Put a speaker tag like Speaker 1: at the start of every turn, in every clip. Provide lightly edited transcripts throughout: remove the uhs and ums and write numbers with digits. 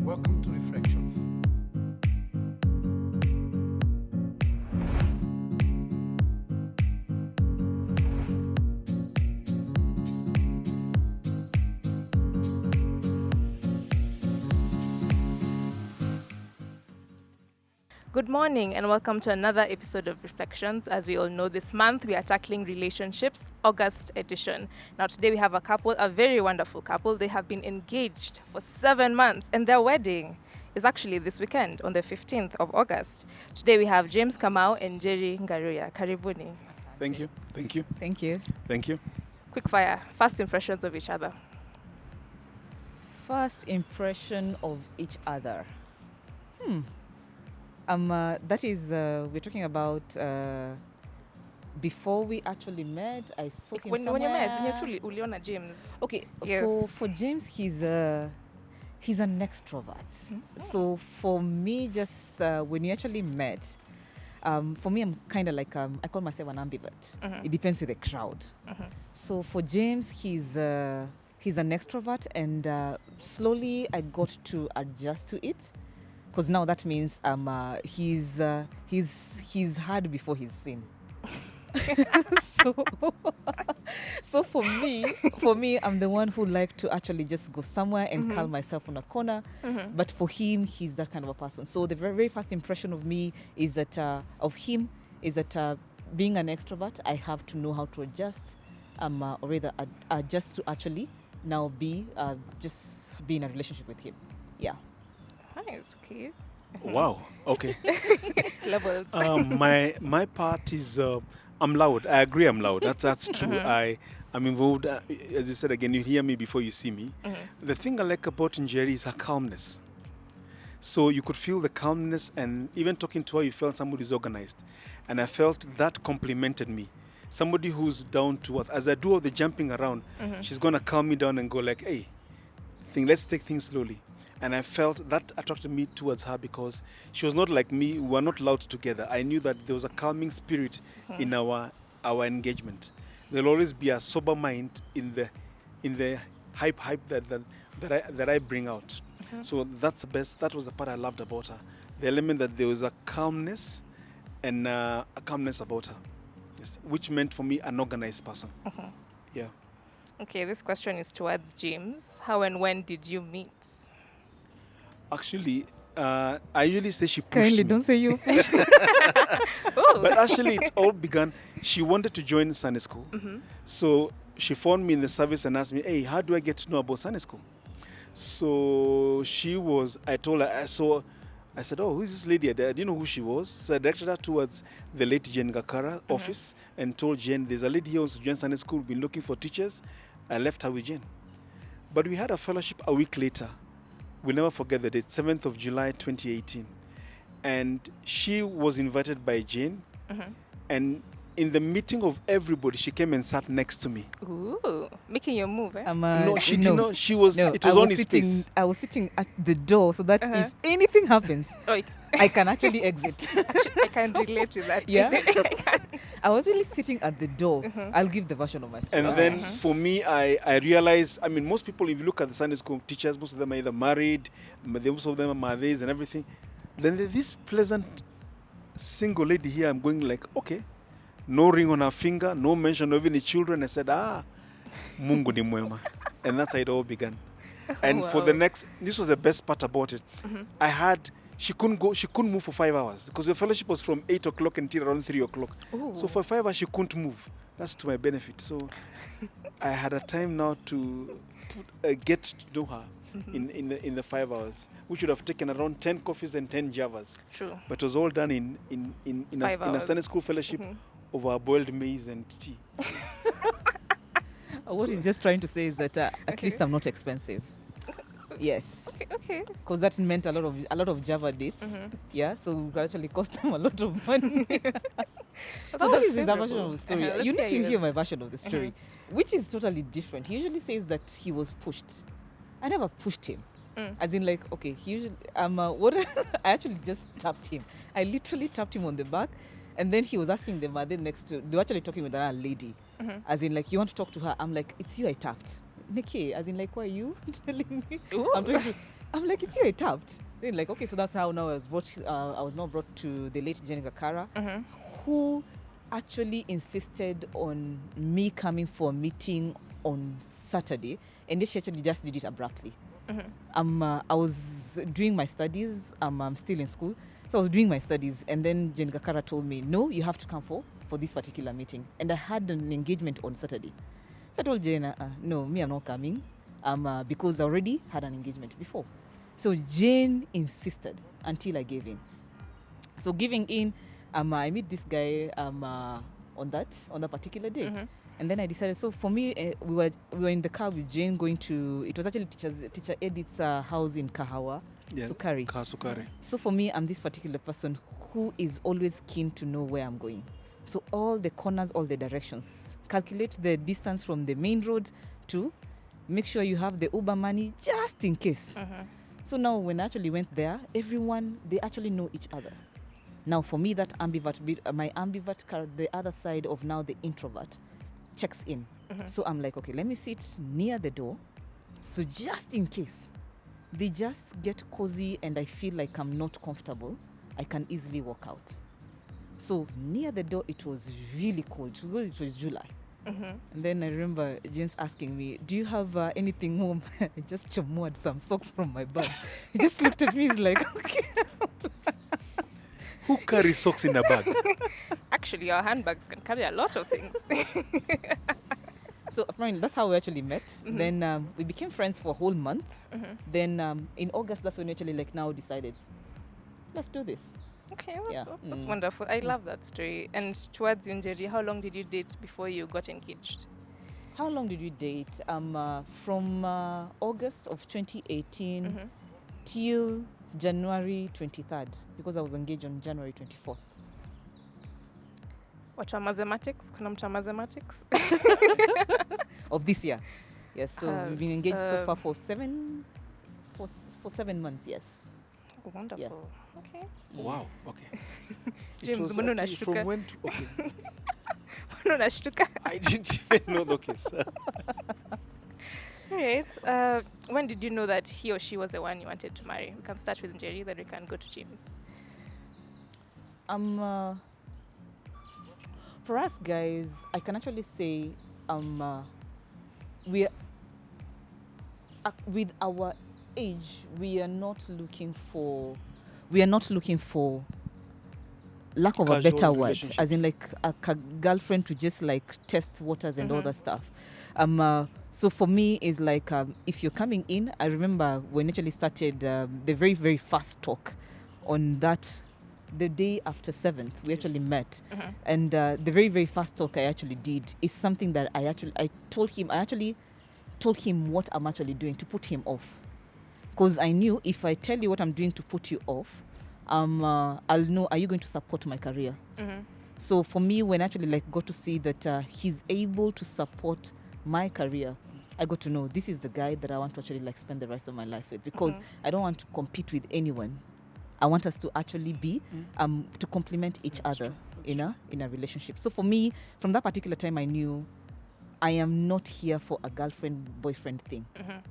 Speaker 1: Welcome to Reflections.
Speaker 2: Good morning and welcome to another episode of Reflections. As we all know, this month we are tackling relationships, August edition. Now today we have a couple, a very wonderful couple. They have been engaged for 7 months and their wedding is actually this weekend on the 15th of August. Today we have James KAMAU and NJERI. Karibuni.
Speaker 1: Thank you. Thank you.
Speaker 3: Thank you.
Speaker 1: Thank you.
Speaker 2: Quick fire, first impressions of each other.
Speaker 3: First impression of each other. That is, we're talking about before we actually met. I saw him
Speaker 2: When you met, when you
Speaker 3: somewhere.
Speaker 2: truly uliona James.
Speaker 3: Okay,
Speaker 2: Yes.
Speaker 3: for James, he's an extrovert. So for me, just when we actually met, for me, I'm kind of like, I call myself an ambivert. It depends with the crowd. So for James, he's an extrovert, and slowly I got to adjust to it. Because now that means he's heard before he's seen. so for me, I'm the one who like to actually just go somewhere and calm myself on a corner. But for him, he's that kind of a person. So the very, very first impression of me is that of him is that being an extrovert, I have to know how to adjust, or rather adjust to actually now just be in a relationship with him. Yeah.
Speaker 2: Nice, okay.
Speaker 1: Wow. Okay.
Speaker 2: Levels.
Speaker 1: My part is I'm loud. I agree. I'm loud. That's true. I'm involved. As you said again, you hear me before you see me. The thing I like about NJERI is her calmness. So you could feel the calmness, and even talking to her, you felt somebody's organized, and I felt that complimented me. Somebody who's down to earth. As I do all the jumping around, she's gonna calm me down and go like, "Hey, let's take things slowly." And I felt that attracted me towards her because she was not like me. We were not loud together. I knew that there was a calming spirit in our engagement. There'll always be a sober mind in the hype that I bring out. So that's the best. That was the part I loved about her. The element that there was a calmness and a calmness about her, yes, which meant for me an organized person. Yeah.
Speaker 2: Okay, this question is towards James. How and when did you meet?
Speaker 1: Actually, I usually say she pushed
Speaker 3: Kindly
Speaker 1: me.
Speaker 3: don't say you pushed.
Speaker 1: But actually, it all began. She wanted to join Sunday school. So she phoned me in the service and asked me, "Hey, how do I get to know about Sunday school?" So I told her, I said, "Oh, who is this lady?" I didn't know who she was. So I directed her towards the late Jane Gakara office and told Jane, "There's a lady here who wants to join Sunday school, been looking for teachers." I left her with Jane. But we had a fellowship a week later. We'll never forget the date, 7th of July, 2018. And she was invited by Jane. And in the meeting of everybody, she came and sat next to me.
Speaker 2: Ooh, making your move, eh?
Speaker 1: No, she did not. She was,
Speaker 3: No,
Speaker 1: it was
Speaker 3: I
Speaker 1: only
Speaker 3: sitting,
Speaker 1: space.
Speaker 3: I was sitting at the door so that if anything happens,
Speaker 2: Oh,
Speaker 3: I can actually exit.
Speaker 2: I can relate to that.
Speaker 3: Yeah. I was really sitting at the door. I'll give the version of my story.
Speaker 1: And then for me, I realized, I mean, most people, if you look at the Sunday school teachers, most of them are either married, most of them are mothers and everything. Then there's this pleasant single lady here. I'm going like, okay, no ring on her finger, no mention of any children. I said, Mungu ni mwema. And that's how it all began. And for the next, this was the best part about it. She couldn't move for 5 hours because the fellowship was from 8 o'clock until around 3 o'clock. So for 5 hours, she couldn't move. That's to my benefit. So I had a time now to get to know her in the 5 hours, which would have taken around 10 coffees and 10 javas.
Speaker 2: True.
Speaker 1: But it was all done in a Sunday school fellowship over boiled maize and tea.
Speaker 3: What he's just trying to say is that at least I'm not expensive. Yes.
Speaker 2: Okay.
Speaker 3: Because that meant a lot of Java dates. Yeah, so it actually cost them a lot of money. So that is his version of the story. You need to hear my version of the story, which is totally different. He usually says that he was pushed. I never pushed him. As in, like, okay, he usually I actually just tapped him. I literally tapped him on the back, and then he was asking the mother next to. They were actually talking with another lady. As in, like, you want to talk to her? I'm like, it's you I tapped. Nikki, as in, like, why are you telling me?
Speaker 2: Ooh.
Speaker 3: I'm I'm like, it's you I tapped. Then like, okay, so that's how now I was now brought to the late Jenny Kakara, who actually insisted on me coming for a meeting on Saturday, and then she actually just did it abruptly. I was doing my studies. I'm still in school, so I was doing my studies, and then Jenny Kakara told me, no, you have to come for this particular meeting, and I had an engagement on Saturday. So I told Jane, no, me, I'm not coming, because I already had an engagement before. So Jane insisted until I gave in. So giving in, I meet this guy on that particular day. And then I decided, so for me, we were in the car with Jane going to, it was actually teacher Edith's house in Kahawa, Sukari.
Speaker 1: Sukari.
Speaker 3: So for me, I'm this particular person who is always keen to know where I'm going. So all the corners, all the directions. Calculate the distance from the main road to make sure you have the Uber money just in case. So now when I actually went there, everyone, they actually know each other. Now for me, that ambivert, my ambivert, the other side of now the introvert, checks in. So I'm like, okay, let me sit near the door. So just in case they just get cozy and I feel like I'm not comfortable, I can easily walk out. So near the door, it was really cold. It was July. And then I remember James asking me, do you have anything home? I just chamoed some socks from my bag. He just looked at me, he's like, okay.
Speaker 1: Who carries socks in a bag?
Speaker 2: Actually, our handbags can carry a lot of things.
Speaker 3: So apparently that's how we actually met. Then we became friends for a whole month. Then in August, that's when we actually now decided, let's do this.
Speaker 2: Okay, that's wonderful. I love that story. And towards you, NJERI, how long did you date before you got engaged?
Speaker 3: How long did we date? From August of 2018 till January 23rd, because I was engaged on January 24th.
Speaker 2: What are mathematics? Kuna mtu wa mathematics?
Speaker 3: Of this year. Yes, so we've been engaged so far for 7 months, yes.
Speaker 2: Wonderful.
Speaker 3: Yeah.
Speaker 2: Okay.
Speaker 1: Wow, okay.
Speaker 2: James,
Speaker 1: from when to, okay.
Speaker 2: Unashtuka.
Speaker 1: I didn't even know the case.
Speaker 2: All right. When did you know that he or she was the one you wanted to marry? We can start with NJERI, then we can go to James.
Speaker 3: For us guys, I can actually say we are with our age, we are not looking for lack of a better word, as in like a girlfriend to just like test waters and all that stuff. So for me, is like if you're coming in, I remember when we actually started the very, very first talk on that, the day after 7th, we actually met. And the very, very first talk I actually did is something that I told him what I'm actually doing to put him off. Because I knew if I tell you what I'm doing to put you off, I'll know, are you going to support my career? So for me, when I actually got to see that he's able to support my career, I got to know this is the guy that I want to actually spend the rest of my life with, because I don't want to compete with anyone. I want us to actually be to complement each other in a relationship. So for me, from that particular time, I knew I am not here for a girlfriend-boyfriend thing.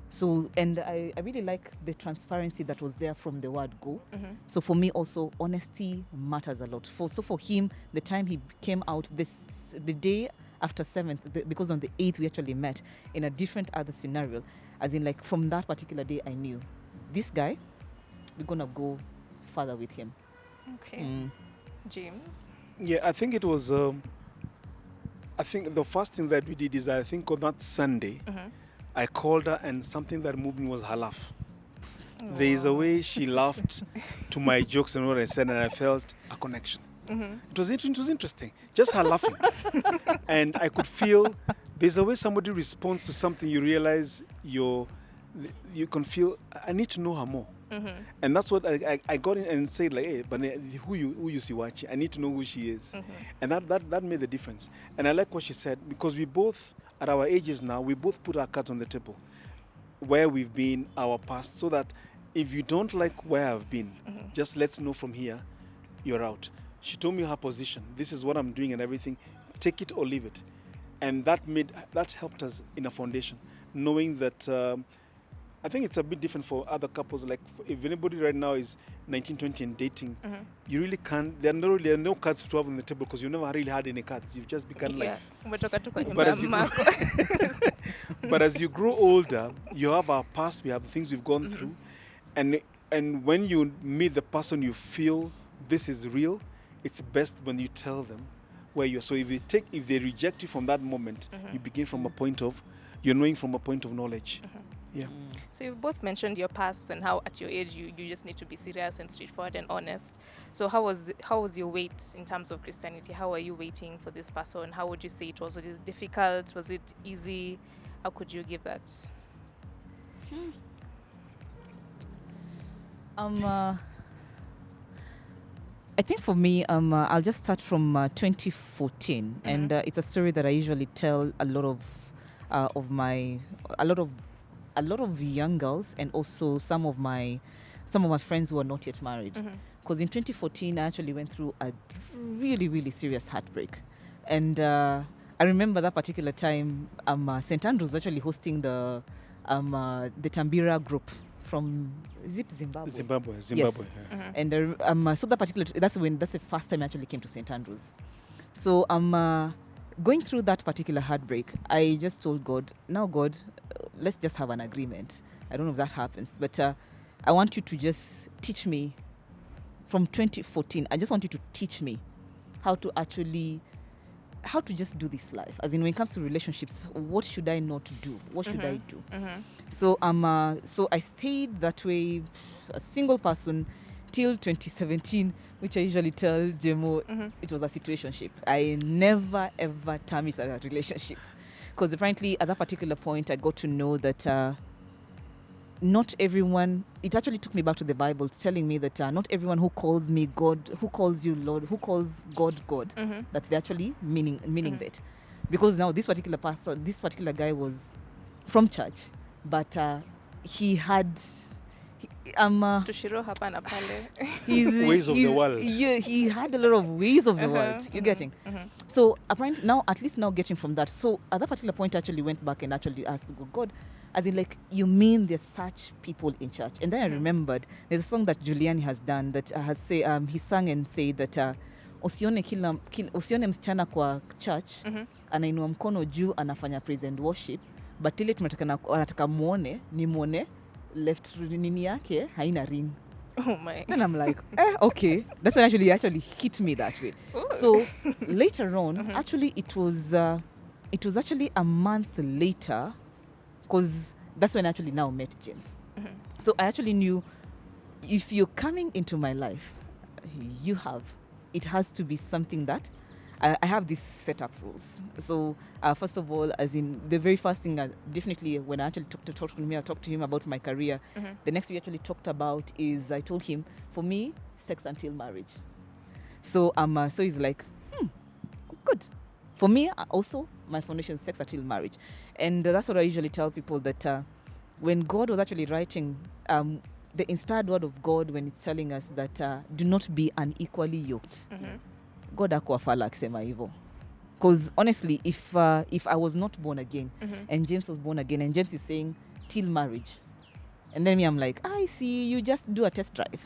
Speaker 3: So, and I really like the transparency that was there from the word go. So for me also, honesty matters a lot. So for him, the time he came out, the day after 7th, because on the 8th we actually met in a different other scenario. As in from that particular day, I knew this guy, we're going to go further with him.
Speaker 2: Okay. James?
Speaker 1: Yeah, I think it was... I think the first thing that we did is, I think on that Sunday, I called her, and something that moved me was her laugh. There is a way she laughed to my jokes and what I said, and I felt a connection. It was interesting, just her laughing. And I could feel there's a way somebody responds to something, you realize you can feel, I need to know her more. And that's what I got in and said, hey, but who you see watching? I need to know who she is. And that made the difference. And I like what she said, because we both, at our ages now, we both put our cards on the table, where we've been, our past, so that if you don't like where I've been, just let's know from here, you're out. She told me her position. This is what I'm doing and everything. Take it or leave it. And that helped us in a foundation, knowing that I think it's a bit different for other couples. Like if anybody right now is 19, 20 and dating, you really can't. There are no cards to have on the table because you never really had any cards. You've just begun life. But as you grow older, you have our past. We have the things we've gone through, and when you meet the person you feel this is real, it's best when you tell them where you're. So if they reject you from that moment, you begin from a point of, you're knowing from a point of knowledge. Yeah.
Speaker 2: So you've both mentioned your past and how at your age you just need to be serious and straightforward and honest. So how was your wait in terms of Christianity? How are you waiting for this person? How would you say it was? Was it difficult? Was it easy? How could you give that?
Speaker 3: I think for me, I'll just start from 2014, and it's a story that I usually tell a lot of young girls, and also some of my friends who are not yet married. Because in 2014, I actually went through a really, really serious heartbreak, and I remember that particular time, St. Andrews actually hosting the Tambira group from, is it Zimbabwe?
Speaker 1: Zimbabwe.
Speaker 3: Yes.
Speaker 1: Yeah.
Speaker 3: And so that's the first time I actually came to St. Andrews. So going through that particular heartbreak, I just told God, now God, let's just have an agreement. I don't know if that happens, but I want you to just teach me from 2014. I just want you to teach me how to just do this life. As in, when it comes to relationships, what should I not do? What should I do? So so I stayed that way, a single person, till 2017, which I usually tell Jemo, it was a situationship. I never ever termed a relationship, because apparently at that particular point I got to know that not everyone. It actually took me back to the Bible, telling me that not everyone who calls me God, who calls you Lord, who calls God God, that they actually meaning that. Because now this particular guy was from church, but he had
Speaker 2: Tushiro hapa na pale.
Speaker 1: Ways of the world.
Speaker 3: Yeah, he had a lot of ways of the world. You're getting. So apparently now, at least now, getting from that. So at that particular point, I actually went back and actually asked God, as in, like, you mean there's such people in church? And then I remembered there's a song that Juliani has done that he sang and said that usione msichana kwa church anainua mkono juu anafanya praise and worship, but ile anataka muone ni muone left nini yake haina ring.
Speaker 2: Oh my.
Speaker 3: And I'm like, okay. That's when actually hit me that way. Ooh. So later on, actually it was actually a month later, because that's when I actually now met James. So I actually knew, if you're coming into my life, it has to be something that I have these setup rules. So first of all, as in the very first thing, definitely when I actually talked to him about my career. The next we actually talked about is, I told him, for me, sex until marriage. So so he's like, good. For me, also, my foundation, sex until marriage. And that's what I usually tell people, that when God was actually writing, the inspired word of God, when it's telling us that do not be unequally yoked. God hakuwafala akisema hivyo. Because honestly, if I was not born again, and James was born again, and James is saying till marriage, and then me, I'm like, I see, you just do a test drive.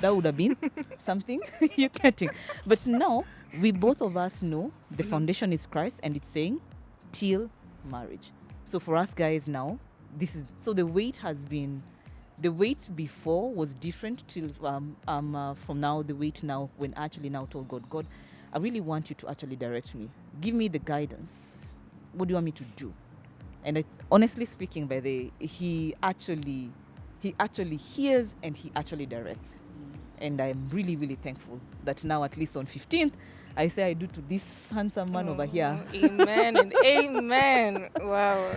Speaker 3: That would have been something. You're getting. But now, we both of us know the foundation is Christ, and it's saying till marriage. So for us guys now, the wait before was different till from now, the wait now, when I actually now told God, I really want you to actually direct me. Give me the guidance. What do you want me to do? And honestly speaking, he actually hears and he actually directs. And I'm really, really thankful that now, at least on 15th, I say I do to this handsome man over here.
Speaker 2: Amen and amen. Wow.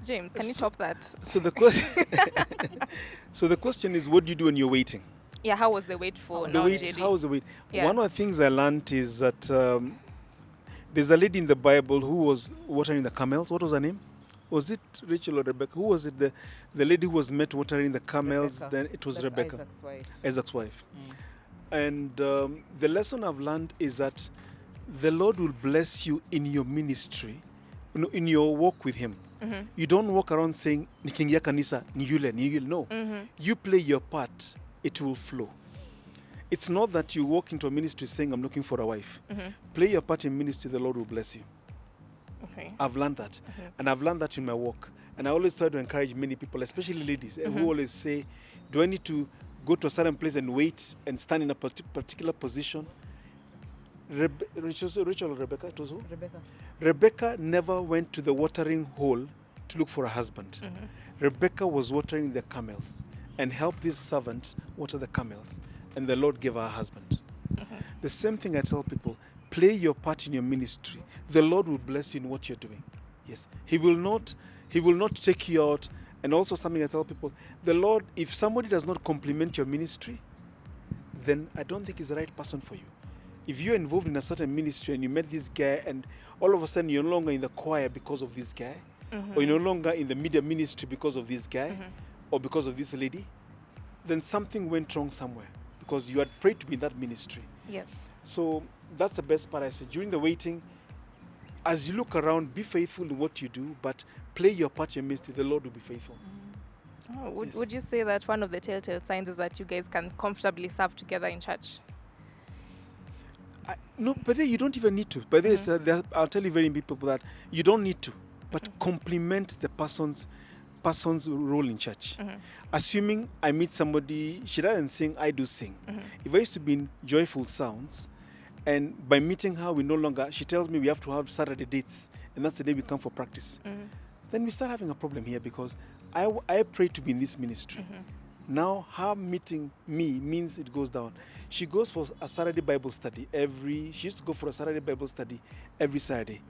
Speaker 2: James, can you top that?
Speaker 1: So the question is, what do you do when you're waiting?
Speaker 2: Yeah, how was the wait for
Speaker 1: the wait? How was the wait?
Speaker 2: Yeah.
Speaker 1: One of the things I learned is that there's a lady in the Bible who was watering the camels. What was her name? Was it Rachel or Rebecca? Who was it? The lady who was met watering the camels.
Speaker 3: Rebecca.
Speaker 1: Then it was
Speaker 3: That's
Speaker 1: Rebecca,
Speaker 3: Isaac's wife.
Speaker 1: And the lesson I've learned is that the Lord will bless you in your ministry, in your walk with him, you don't walk around saying, nikiingia kanisa, ni yule. No. You play your part, it will flow. It's not that you walk into a ministry saying, I'm looking for a wife. Play your part in ministry, the Lord will bless you.
Speaker 2: Okay.
Speaker 1: I've learned that. And I've learned that in my walk. And I always try to encourage many people, especially ladies, who always say, do I need to go to a certain place and wait and stand in a particular position? Rachel or Rebecca? It was who?
Speaker 3: Rebecca.
Speaker 1: Rebecca never went to the watering hole to look for a husband. Rebecca was watering the camels and helped this servant water the camels. And the Lord gave her a husband. The same thing I tell people, play your part in your ministry. The Lord will bless you in what you're doing. Yes. He will not take you out. And also something I tell people, the Lord, if somebody does not compliment your ministry, then I don't think he's the right person for you. If you're involved in a certain ministry and you met this guy and all of a sudden you're no longer in the choir because of this guy, or you're no longer in the media ministry because of this guy, or because of this lady, then something went wrong somewhere because you had prayed to be in that ministry.
Speaker 2: Yes.
Speaker 1: So that's the best part I say. During the waiting, as you look around, be faithful in what you do, but play your part in your ministry. The Lord will be faithful.
Speaker 2: Oh,
Speaker 1: Yes.
Speaker 2: would you say that one of the telltale signs is that you guys can comfortably serve together in church?
Speaker 1: No, but then you don't even need to. But I'll tell you very people that you don't need to, but complement the person's role in church. Assuming I meet somebody, she doesn't sing, I do sing. If I used to be in Joyful Sounds, and by meeting her, she tells me we have to have Saturday dates, and that's the day we come for practice. Then we start having a problem here because I pray to be in this ministry. Now her meeting me means it goes down. She goes for a Saturday Bible study she used to go for a Saturday Bible study every Saturday.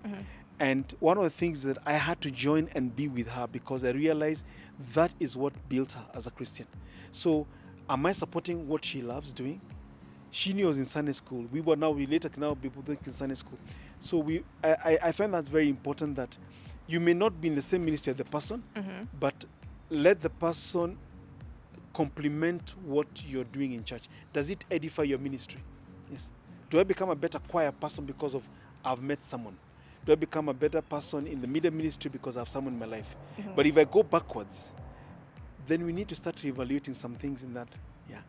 Speaker 1: And one of the things that I had to join and be with her because I realized that is what built her as a Christian. So am I supporting what she loves doing? She knew I was in Sunday school. We later can now be in Sunday school. So I find that very important that you may not be in the same ministry as the person, but let the person complement what you're doing in church. Does it edify your ministry? Yes. Do I become a better choir person because of I've met someone? Do I become a better person in the media ministry because I have someone in my life? But if I go backwards, then we need to start reevaluating some things in that. Yeah.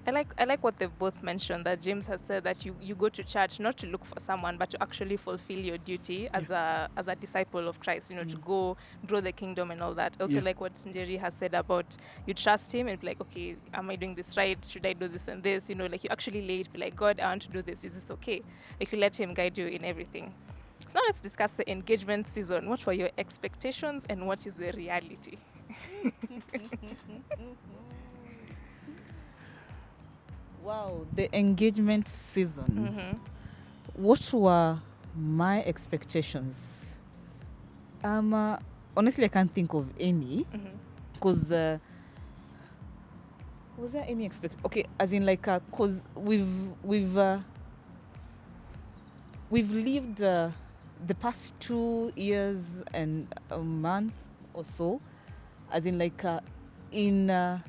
Speaker 2: I like what they've both mentioned, that James has said that you go to church not to look for someone, but to actually fulfill your duty as a disciple of Christ, to go grow the kingdom and all that. Also like what NJERI has said about you trust him and be like, okay, am I doing this right? Should I do this and this? Like you actually lay it, be like, God, I want to do this. Is this okay? Like you let him guide you in everything. So now let's discuss the engagement season. What were your expectations and what is the reality?
Speaker 3: Wow, the engagement season. What were my expectations? Honestly, I can't think of any. Because was there any Okay, as in like, cause we've lived the past 2 years and a month or so, as in like in a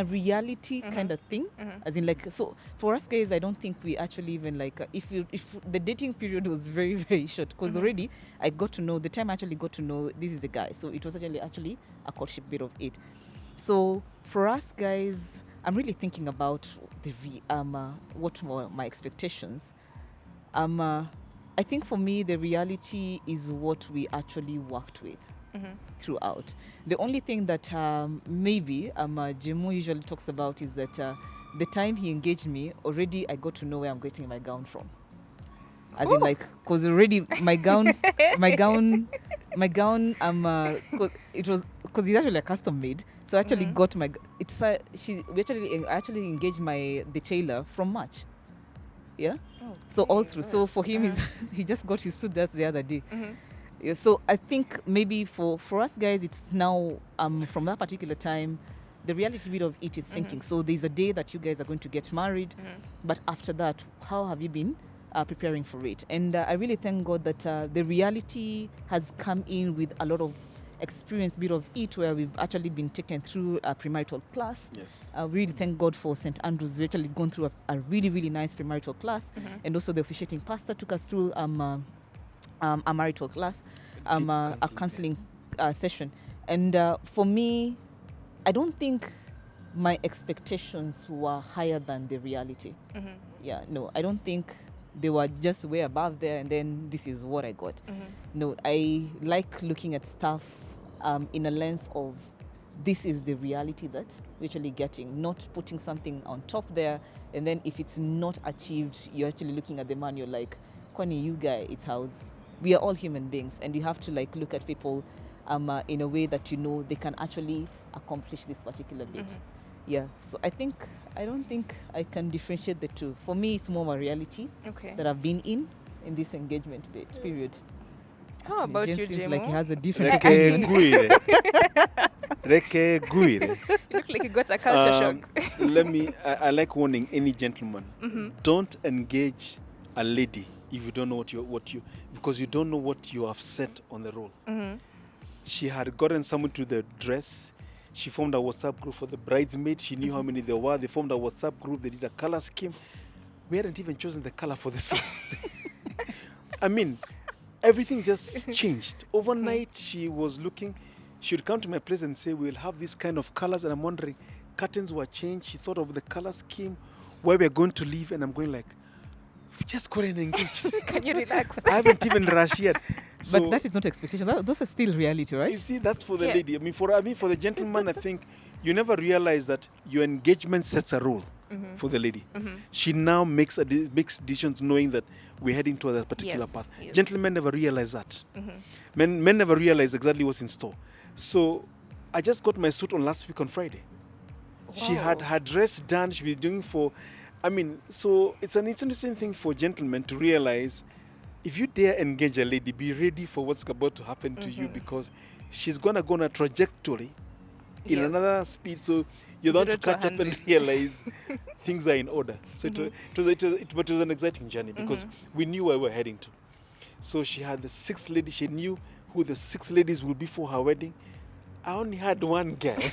Speaker 3: reality kind of thing, as in like, so for us guys, I don't think we actually even like if the dating period was very very short, because already I got to know, the time I actually got to know this is the guy, so it was actually a courtship bit of it. So for us guys, I'm really thinking about what were my expectations. I think for me the reality is what we actually worked with throughout. The only thing that maybe Jemu usually talks about is that the time he engaged me, already I got to know where I'm getting my gown from. As in like, because already my gown, it was, because it's actually a custom made. So I actually got my, we actually engaged the tailor from March. Yeah. So all through. So for him, he just got his suit the other day. Yeah, so I think maybe for us guys, it's now from that particular time, the reality bit of it is sinking. So there's a day that you guys are going to get married, but after that, how have you been preparing for it? And I really thank God that the reality has come in with a lot of experience bit of it, where we've actually been taken through a premarital class.
Speaker 1: Yes.
Speaker 3: I really thank God for St. Andrews. We actually gone through a really, really nice premarital class. And also the officiating pastor took us through a marital class, a counseling session. And for me, I don't think my expectations were higher than the reality. Yeah, no, I don't think they were just way above there and then this is what I got. No, I like looking at stuff in a lens of this is the reality that we're actually getting, not putting something on top there, and then if it's not achieved, you're actually looking at the man, you're like, Kwani, you guy, it's house. We are all human beings, and you have to like look at people in a way that you know they can actually accomplish this particular bit. Yeah, so I don't think I can differentiate the two. For me, it's more of a reality that I've been in this engagement period.
Speaker 2: How about you,
Speaker 3: seems
Speaker 2: Jemo?
Speaker 3: like he has a different opinion.
Speaker 2: You look like you got a culture shock.
Speaker 1: I like warning any gentleman. Don't engage a lady if you don't know because you don't know what you have set on the roll. She had gotten someone to the dress. She formed a WhatsApp group for the bridesmaids. She knew how many there were. They formed a WhatsApp group. They did a color scheme. We hadn't even chosen the color for the suits. I mean, everything just changed. Overnight, she was looking. She would come to my place and say, we'll have this kind of colors. And I'm wondering, curtains were changed. She thought of the color scheme, where we're going to live. And I'm going like, we just got engaged.
Speaker 2: Can you relax?
Speaker 1: I haven't even rushed yet. So,
Speaker 3: but that is not expectation. Those are still reality, right?
Speaker 1: You see, that's for the lady. I mean, for the gentleman, I think you never realize that your engagement sets a rule for the lady. She now makes decisions knowing that we're heading to a particular path. Yes. Gentlemen never realize that. Men never realize exactly what's in store. So I just got my suit on last week on Friday. Wow. She had her dress done. She was doing so it's an interesting thing for gentlemen to realize. If you dare engage a lady, be ready for what's about to happen to you because she's going to go on a trajectory in another speed. So you're going to catch up and realize things are in order. So it was an exciting journey because we knew where we were heading to. So she had the 6 ladies. She knew who the 6 ladies would be for her wedding. I only had one guy.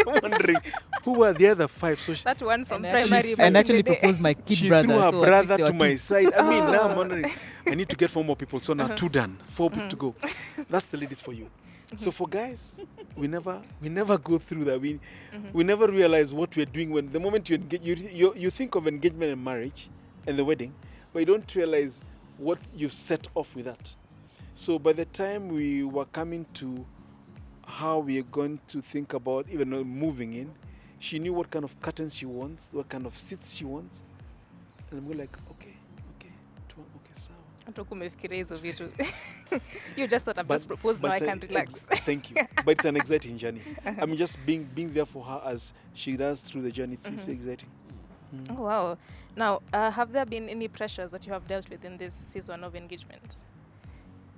Speaker 1: I'm wondering who were the other 5. So
Speaker 2: that one from primary.
Speaker 3: And actually proposed my kid
Speaker 1: she
Speaker 3: brother.
Speaker 1: She threw her brother to my side. I mean, now I'm wondering, I need to get 4 more people. So now 2 done, 4 people to go. That's the ladies for you. So for guys, we never go through that. We never realize what we're doing when the moment you engage, you think of engagement and marriage and the wedding, but you don't realize what you've set off with that. So by the time we were coming to how we are going to think about even moving in, she knew what kind of curtains she wants, what kind of seats she wants, and I'm going like, okay, sawa.
Speaker 2: You just thought I've just proposed, now I can relax.
Speaker 1: Thank you. But it's an exciting journey. I mean, just being there for her as she does through the journey, it's exciting.
Speaker 2: Oh, wow. Now, have there been any pressures that you have dealt with in this season of engagement?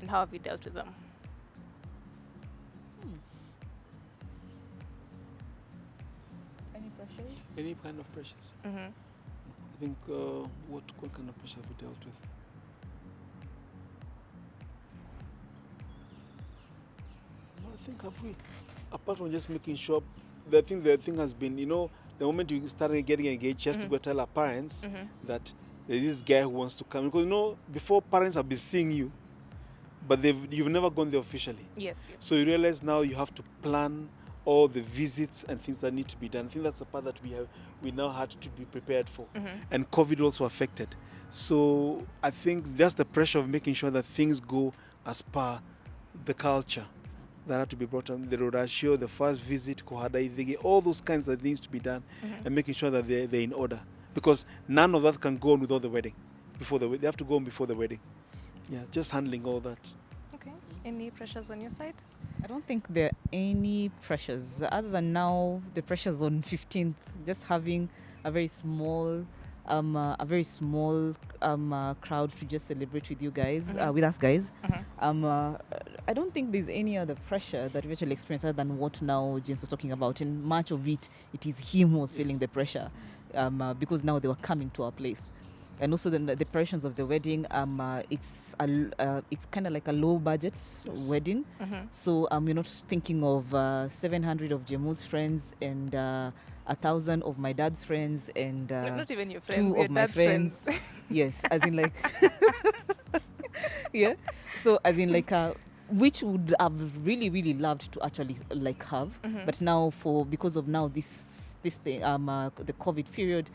Speaker 2: And how have you dealt with them?
Speaker 1: Any kind of pressures? I think what kind of pressure have we dealt with? I think have we, apart from just making sure, the thing has been, the moment you started getting engaged, just to go tell our parents that there's this guy who wants to come. Because before parents have been seeing you, but you've never gone there officially.
Speaker 2: Yes.
Speaker 1: So you realize now you have to plan all the visits and things that need to be done. I think that's the part that we now had to be prepared for. And COVID also affected. So I think that's the pressure of making sure that things go as per the culture that had to be brought on. The Rodashio, the first visit, Kohada, all those kinds of things to be done and making sure that they're in order. Because none of that can go on without the wedding. They have to go on before the wedding. Yeah, just handling all that.
Speaker 2: Okay. Any pressures on your side?
Speaker 3: I don't think there are any pressures other than now the pressures on 15th, just having a very small crowd to just celebrate with you guys, with us guys. I don't think there's any other pressure that we actually experience other than what now James was talking about. And much of it is him who was feeling the pressure because now they were coming to our place. And also the preparations of the wedding, it's kind of like a low budget wedding. So you're not thinking of 700 of Jemu's friends and 1,000 of my dad's friends and
Speaker 2: not even your friends,
Speaker 3: 2 of my friends. Yes, as in like Yeah. So as in like which would have really really loved to actually like have, but now because of now this thing the COVID period,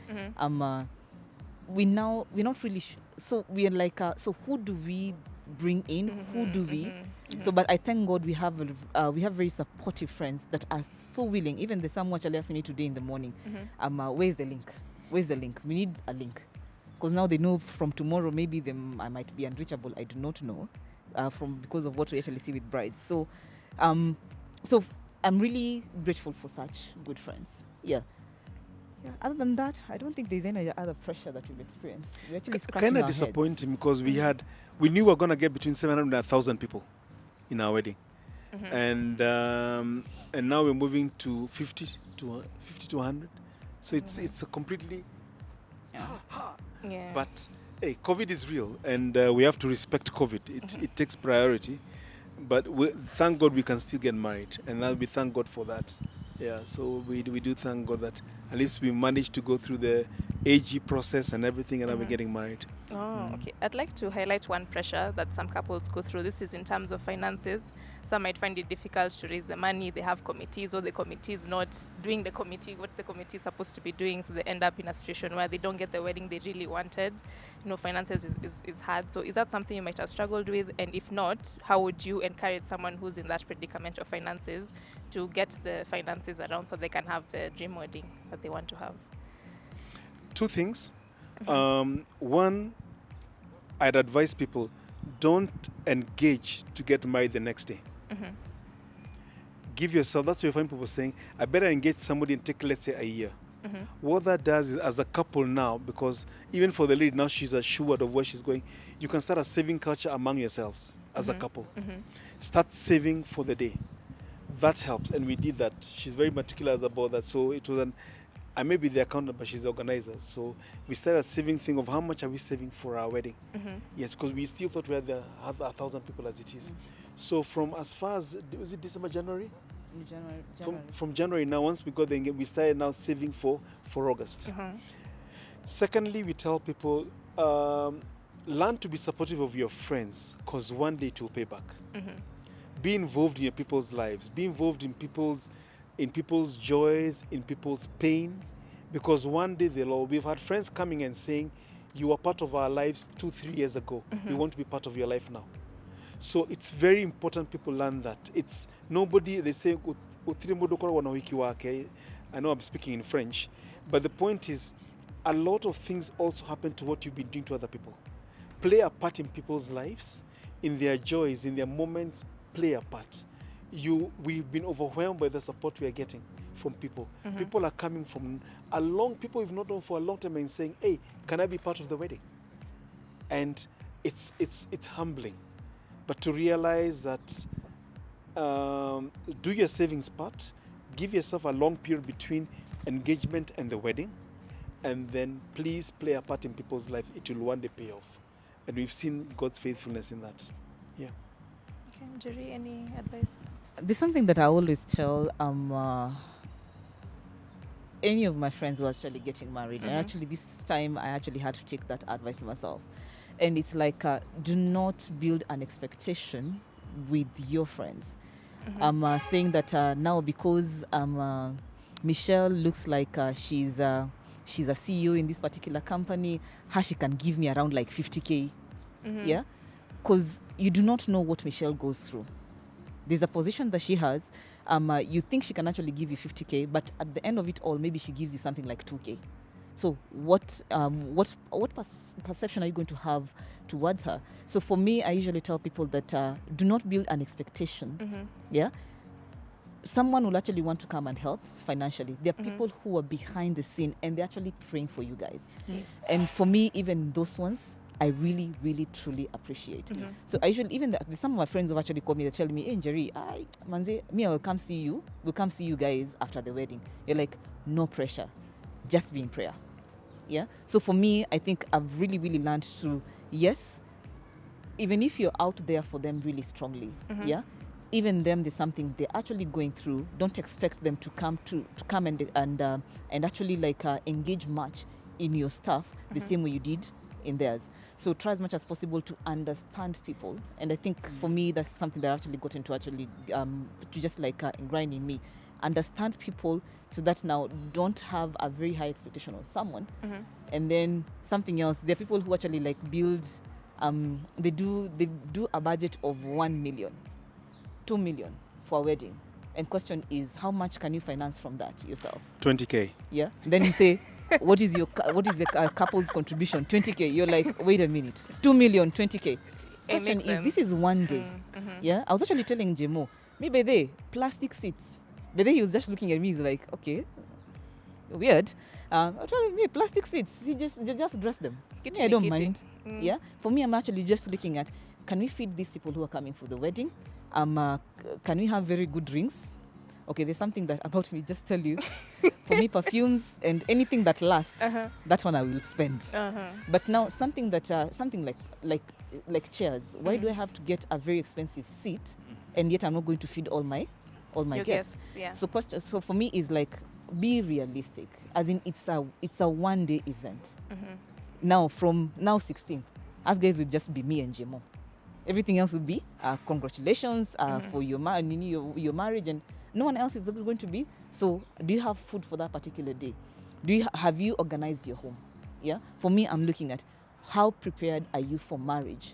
Speaker 3: we're not really so we are like so who do we bring in, who do we so but I thank God we have very supportive friends that are so willing. Even the someone actually asked me today in the morning, where's the link, we need a link, because now they know from tomorrow maybe I might be unreachable, I do not know, because of what we actually see with brides. So I'm really grateful for such good friends. Yeah. Other than that, I don't think there's any other pressure that we've experienced. We're actually scratching
Speaker 1: Kind
Speaker 3: our
Speaker 1: of
Speaker 3: heads.
Speaker 1: disappointing because we knew we were going to get between 700 and 1,000 people in our wedding. And now we're moving to 50 to 100. So it's a completely
Speaker 2: Yeah.
Speaker 1: But hey, COVID is real, and we have to respect COVID. It takes priority, but thank God we can still get married, and we thank God for that. Yeah, so we do thank God that at least we managed to go through the AG process and everything, and now we're getting married.
Speaker 2: Oh, okay. I'd like to highlight one pressure that some couples go through. This is in terms of finances. Some might find it difficult to raise the money. They have committees, or the committee is not doing what the committee is supposed to be doing. So they end up in a situation where they don't get the wedding they really wanted. Finances is hard. So is that something you might have struggled with? And if not, how would you encourage someone who's in that predicament of finances to get the finances around so they can have the dream wedding that they want to have?
Speaker 1: Two things. One, I'd advise people, don't engage to get married the next day. Give yourself, that's why you find people saying, I better engage somebody and take, let's say, a year. What that does is, as a couple now, because even for the lady now she's assured of where she's going, you can start a saving culture among yourselves as a couple. Start saving for the day. That helps, and we did that. She's very meticulous about that. So it was I may be the accountant, but she's the organizer. So we started a saving thing of how much are we saving for our wedding. Yes, because we still thought we had 1,000 people as it is. So from as far as, was it December, January?
Speaker 3: January.
Speaker 1: From January now, once we got the engagement, we started now saving for August. Secondly, we tell people, learn to be supportive of your friends, because one day it will pay back. Be involved in your people's lives. Be involved in people's joys, in people's pain, because one day we've had friends coming and saying, you were part of our lives 2-3 years ago. We want to be part of your life now. So it's very important people learn that. It's nobody, they say, I know I'm speaking in French, but the point is, a lot of things also happen to what you've been doing to other people. Play a part in people's lives, in their joys, in their moments, play a part. We've been overwhelmed by the support we are getting from people. People are coming from people we've not known for a long time and saying, hey, can I be part of the wedding? And it's humbling. But to realize that do your savings part, give yourself a long period between engagement and the wedding, and then please play a part in people's life. It will one day pay off. And we've seen God's faithfulness in that. Yeah.
Speaker 2: Okay, NJERI, any advice?
Speaker 3: There's something that I always tell any of my friends who are actually getting married. And actually this time I actually had to take that advice myself. And it's like, do not build an expectation with your friends. I'm saying that now because Michelle looks like she's a CEO in this particular company, she can give me around like 50K. Yeah? Because you do not know what Michelle goes through. There's a position that she has. You think she can actually give you 50K, but at the end of it all, maybe she gives you something like 2K. So what perception are you going to have towards her? So for me, I usually tell people that do not build an expectation. Yeah, someone will actually want to come and help financially. There are people who are behind the scene and they're actually praying for you guys.
Speaker 2: Yes.
Speaker 3: And for me, even those ones, I really, really, truly appreciate. So I usually, even some of my friends have actually called me, they're telling me, hey, NJERI, Manze, I will come see you. We'll come see you guys after the wedding. You're like, no pressure, just be in prayer. Yeah. So for me, I think I've really, really learned to, yes, even if you're out there for them really strongly, yeah, even them, there's something they're actually going through. Don't expect them to come and actually like engage much in your stuff the same way you did in theirs. So try as much as possible to understand people. And I think for me, that's something that I actually got into to just like ingrain in me. Understand people so that now don't have a very high expectation on someone. And then something else, there are people who actually like build, they do a budget of 1 million, 2 million for a wedding. And question is, how much can you finance from that yourself?
Speaker 1: 20K.
Speaker 3: Yeah. Then you say, what is the couple's contribution? 20K. You're like, wait a minute, 2 million, 20K. Question is, this is one day. Yeah. I was actually telling Jemo, maybe they plastic seats. But then he was just looking at me. He's like, okay, weird. I told him, plastic seats. You just dress them. I don't mind. Yeah. For me, I'm actually just looking at, can we feed these people who are coming for the wedding? Can we have very good drinks? Okay, there's something that about me, just tell you. For me, perfumes and anything that lasts, that one I will spend. But now something like chairs. Why do I have to get a very expensive seat, and yet I'm not going to feed all my guests?
Speaker 2: Yeah.
Speaker 3: So for me is like, be realistic. As in, it's a one-day event. Now from now 16th, us guys would just be me and Jemo. Everything else would be congratulations for your marriage, and no one else is going to be. So do you have food for that particular day? Have you organized your home? Yeah. For me, I'm looking at how prepared are you for marriage,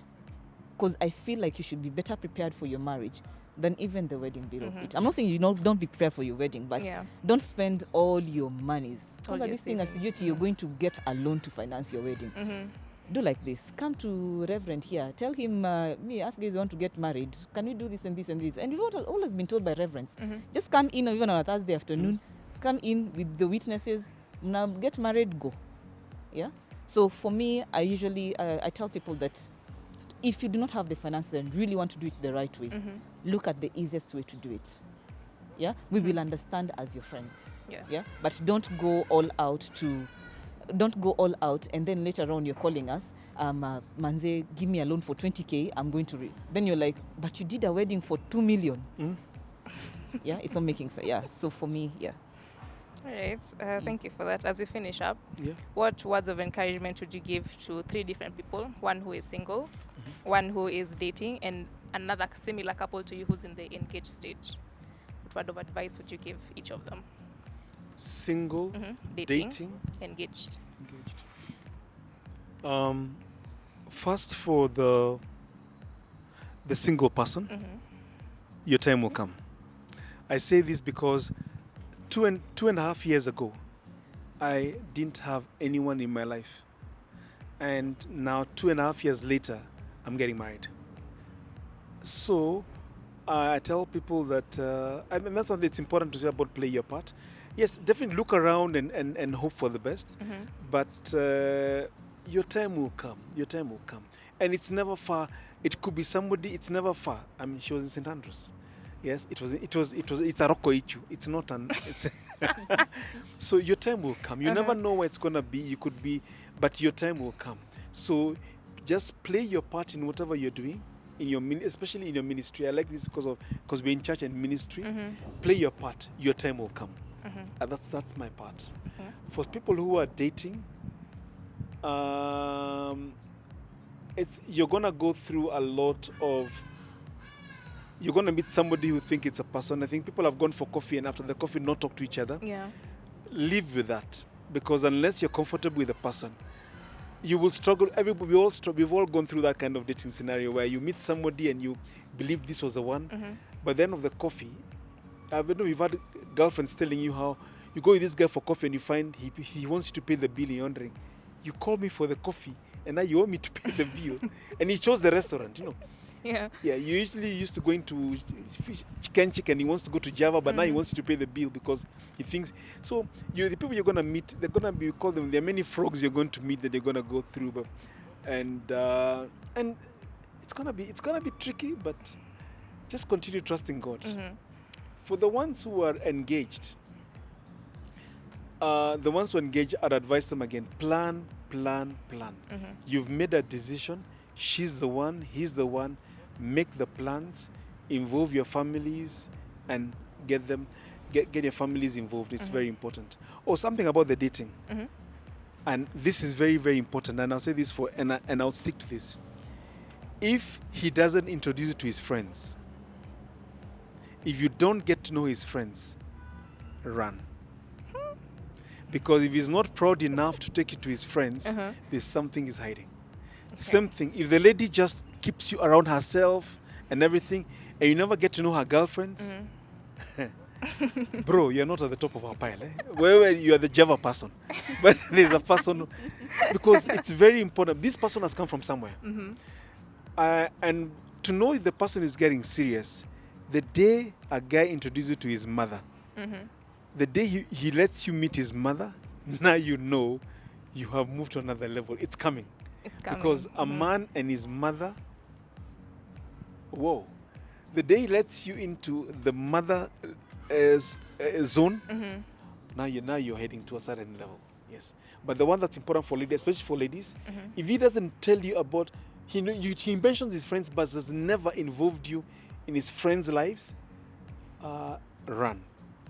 Speaker 3: because I feel like you should be better prepared for your marriage than even the wedding bit of it. I'm not saying don't be prepared for your wedding, but don't spend all your monies. This thing as you're going to get a loan to finance your wedding. Do like this. Come to Reverend here. Tell him, me, ask guys want to get married. Can we do this and this and this? And we've always been told by reverends, just come in even on a Thursday afternoon. Come in with the witnesses. Now get married, go. Yeah. So for me, I usually I tell people that if you do not have the finances and really want to do it the right way, look at the easiest way to do it. Yeah. We will understand as your friends. Yeah. But don't go all out and then later on you're calling us, Manze, give me a loan for 20K, I'm going to then you're like, but you did a wedding for 2 million. Yeah, it's not making sense. Yeah, so for me, yeah.
Speaker 2: All right, thank you for that. As we finish up, what words of encouragement would you give to 3 different people? One who is single, one who is dating, and another similar couple to you who's in the engaged stage. What word of advice would you give each of them?
Speaker 1: Single, dating,
Speaker 2: engaged.
Speaker 1: First, for the single person, your time will come. I say this because two and a half years ago, I didn't have anyone in my life, and now 2.5 years later, I'm getting married. So I tell people that I mean, that's something that's important to say about play your part. Yes, definitely look around and hope for the best. But your time will come. Your time will come. And it's never far. It could be somebody, it's never far. I mean, she was in St. Andrews. Yes, it's a Rokoichu. It's not an it's so your time will come. You never know where it's gonna be. You could be, but your time will come. So just play your part in whatever you're doing. Especially in your ministry. I like this because we're in church and ministry. Play your part. Your time will come. That's my part. For people who are dating, you're gonna go through a lot of. You're gonna meet somebody who think it's a person. I think people have gone for coffee and after the coffee not talk to each other. Yeah. Live with that, because unless you're comfortable with the person, you will struggle. We've all gone through that kind of dating scenario where you meet somebody and you believe this was the one, but the end of the coffee, we've had girlfriends telling you how you go with this guy for coffee and you find he wants you to pay the bill and you're wondering, you called me for the coffee and now you want me to pay the bill, and he chose the restaurant, Yeah. Yeah, you usually used to go into chicken. He wants to go to Java, but now he wants you to pay the bill because he thinks. So the people you're gonna meet, they're gonna be, call them. There are many frogs you're going to meet that they're gonna go through, and it's gonna be tricky, but just continue trusting God. For the ones who are engaged, I'd advise them again: plan. You've made a decision. She's the one. He's the one. Make the plans, involve your families, and get your families involved. It's very important. Something about the dating. And this is very, very important. And I'll say this and I'll stick to this. If he doesn't introduce you to his friends, if you don't get to know his friends, run. Because if he's not proud enough to take you to his friends, there's something he's hiding. Okay. Same thing. If the lady just keeps you around herself and everything, and you never get to know her girlfriends, bro, you're not at the top of our pile. Where you are the Java person. But there's a person, because it's very important. This person has come from somewhere. And to know if the person is getting serious, the day a guy introduces you to his mother, the day he lets you meet his mother, now you know you have moved to another level. It's coming. It's coming. Because a man and his mother, whoa. The day he lets you into the mother zone, now you're heading to a certain level. Yes. But the one that's important for ladies, especially for ladies, if he doesn't tell you about, he mentions his friends but has never involved you in his friends' lives, run.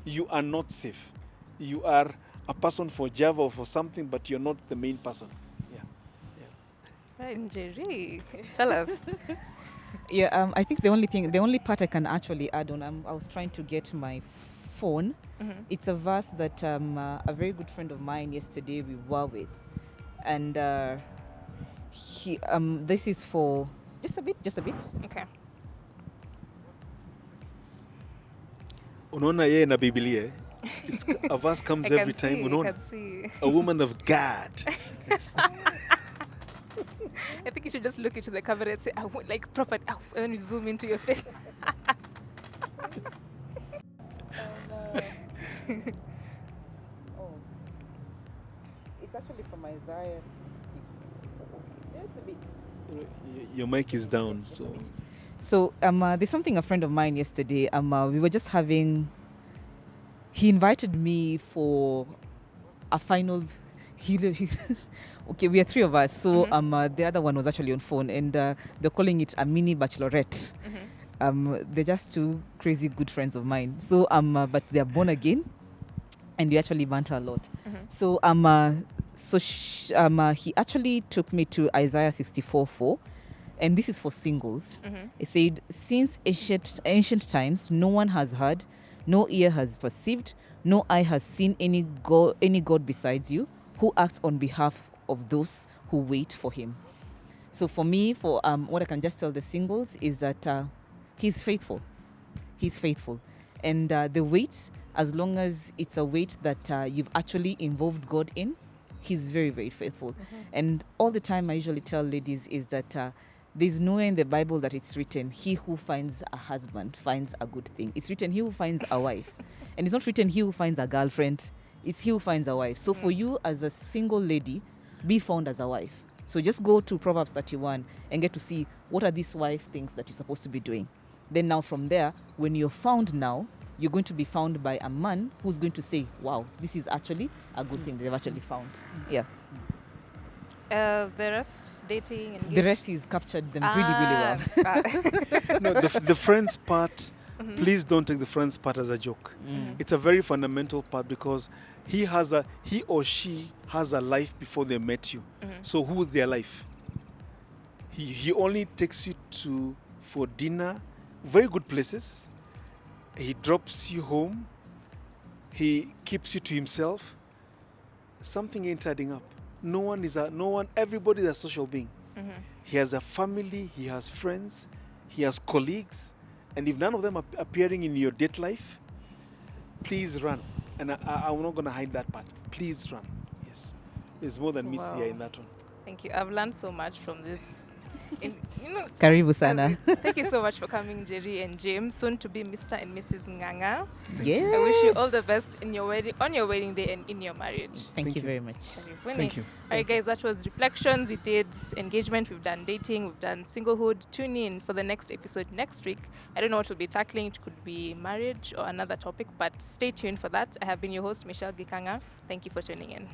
Speaker 1: You are not safe. You are a person for Java or for something, but you're not the main person.
Speaker 2: Right, NJERI, tell us.
Speaker 3: I think the only part I can actually add on, I was trying to get my phone. It's a verse that a very good friend of mine yesterday we were with, and this is for just a bit.
Speaker 2: Okay.
Speaker 1: Unaona yeye na Biblia. A verse comes every time. Unaona, a woman of God.
Speaker 2: I think you should just look into the camera and say, I would like proper, and then you zoom into your face.
Speaker 3: It's actually from Isaiah 64. Just a bit.
Speaker 1: Your mic is down, so.
Speaker 3: So there's something a friend of mine yesterday. We were just having. He invited me for a final. Okay, we are three of us. So the other one was actually on phone, and they're calling it a mini bachelorette. They're just two crazy good friends of mine. So but they're born again, and we actually banter a lot. So he actually took me to Isaiah 64:4. And this is for singles. It said, since ancient times, no one has heard, no ear has perceived, no eye has seen any God besides you, who acts on behalf of those who wait for him. So for me, what I can just tell the singles is that he's faithful. He's faithful. And the wait, as long as it's a wait that you've actually involved God in, he's very, very faithful. And all the time I usually tell ladies is that there's nowhere in the Bible that it's written, he who finds a husband finds a good thing. It's written, he who finds a wife. And it's not written, he who finds a girlfriend. It's he who finds a wife. So for you as a single lady, be found as a wife. So just go to Proverbs 31 and get to see what are these wife things that you're supposed to be doing. Then now from there, when you're found now, you're going to be found by a man who's going to say, wow, this is actually a good thing they've actually found. Yeah.
Speaker 2: The rest, dating, engaged?
Speaker 3: The rest he's captured them really, really well.
Speaker 1: No, the friends part, please don't take the friends part as a joke. It's a very fundamental part because he or she has a life before they met you. So who is their life? He only takes you for dinner, very good places. He drops you home. He keeps you to himself. Something ain't adding up. Everybody is a social being. He has a family, he has friends, he has colleagues, and if none of them are appearing in your date life, please run. And I'm not going to hide that part. Please run. Yes. There's more than miss here in that one.
Speaker 2: Thank you. I've learned so much from this.
Speaker 3: Karibu sana.
Speaker 2: Thank you so much for coming, NJERI and James, soon to be Mr. and Mrs. Nganga.
Speaker 3: Yes.
Speaker 2: I wish you all the best in your on your wedding day and in your marriage.
Speaker 3: Thank you very much.
Speaker 1: Thank you.
Speaker 2: All right, guys, that was Reflections. We did engagement, we've done dating, we've done singlehood. Tune in for the next episode next week. I don't know what we'll be tackling. It could be marriage or another topic, but stay tuned for that. I have been your host, Michelle Gikanga. Thank you for tuning in.